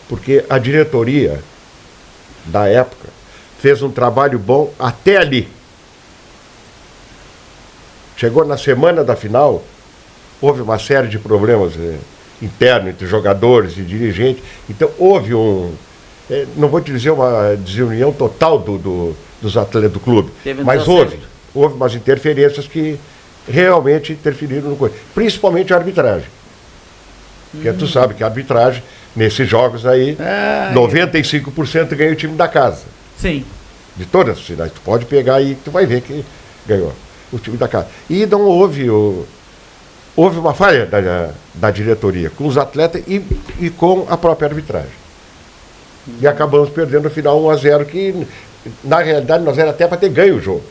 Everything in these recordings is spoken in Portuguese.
porque a diretoria da época fez um trabalho bom até ali. Chegou na semana da final, houve uma série de problemas internos entre jogadores e dirigentes. Então houve não vou te dizer uma desunião total dos atletas do clube, mas houve umas interferências que realmente interferiram no coisa. Principalmente a arbitragem. Porque tu sabe que a arbitragem, nesses jogos aí, 95% ganha o time da casa. Sim. De todas as cidades. Tu pode pegar aí, tu vai ver que ganhou o time da casa. E não houve uma falha da diretoria com os atletas e com a própria arbitragem. E acabamos perdendo no final 1-0, que na realidade nós era até para ter ganho o jogo.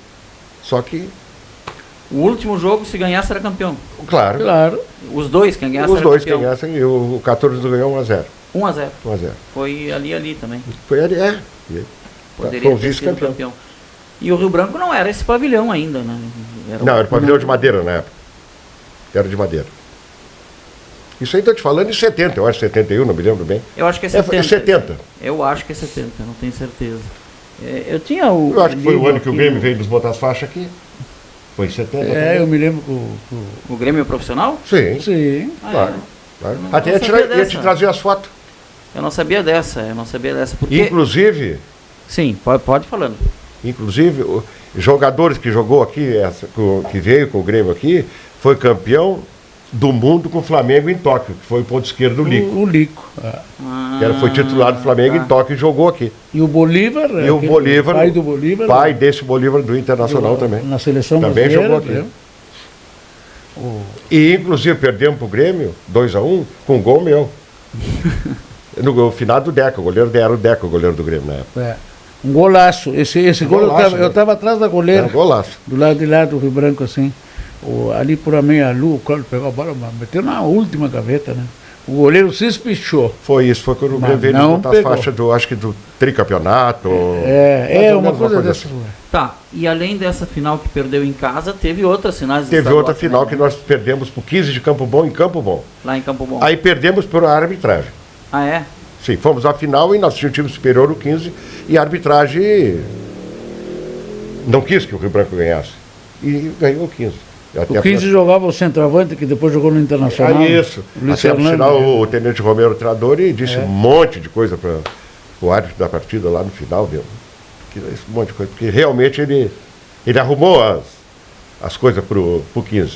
Só que... O último jogo, se ganhasse, era campeão. Claro. Os dois, quem ganhasse, os era dois campeão. Quem ganhassem, e o 14 ganhou 1-0. 1-0. 1-0. Foi ali também. Foi ali, Poderia ter sido campeão. E o Rio Branco não era esse pavilhão ainda, né? Era pavilhão de madeira na época. Era de madeira. Isso aí estou te falando em 70, eu acho 71, não me lembro bem. Eu acho que é 70. É 70. Eu acho que é 70, não tenho certeza. Eu acho que foi o ano que o Grêmio veio nos botar as faixas aqui. Foi em 70. Eu me lembro o Grêmio profissional? Sim. Claro. Até ia te trazer as fotos. Eu não sabia dessa, porque... Inclusive... Sim, pode falando. Inclusive, jogadores que jogou aqui, que veio com o Grêmio aqui, foi campeão do mundo com o Flamengo em Tóquio, que foi o ponto esquerdo do Lico. O Lico. Foi titular do Flamengo em Tóquio e jogou aqui. E o Bolívar, pai do Bolívar. Pai desse Bolívar do Internacional também. Na seleção também brasileira. Jogou aqui. E inclusive perdemos pro Grêmio 2-1 com um gol meu. No final do Deca, o goleiro era o Deca, o goleiro do Grêmio na época. Um golaço. Esse gol eu estava atrás da goleira. Um golaço. Do lado de lá do Rio Branco, assim. Ali por a meia-lua, o Cláudio pegou a bola, meteu na última gaveta, né? O goleiro se espichou. Foi quando o Grêmio veio botar as faixas acho que do tricampeonato. Uma coisa dessa. Assim. Tá, e além dessa final que perdeu em casa, teve outras finais. Teve outra final que nós perdemos por 15 de Campo Bom, em Campo Bom. Lá em Campo Bom. Aí perdemos por arbitragem. Ah, é? Sim, fomos à final e nós tínhamos um time superior, o 15, e a arbitragem não quis que o Rio Branco ganhasse. E ganhou o 15. O 15 jogava o centroavante, que depois jogou no Internacional. Isso. Até no final o Tenente Romero, o treinador, e disse um monte de coisa para o árbitro da partida lá no final, deu. Um monte de coisa, porque realmente ele arrumou as coisas para o 15.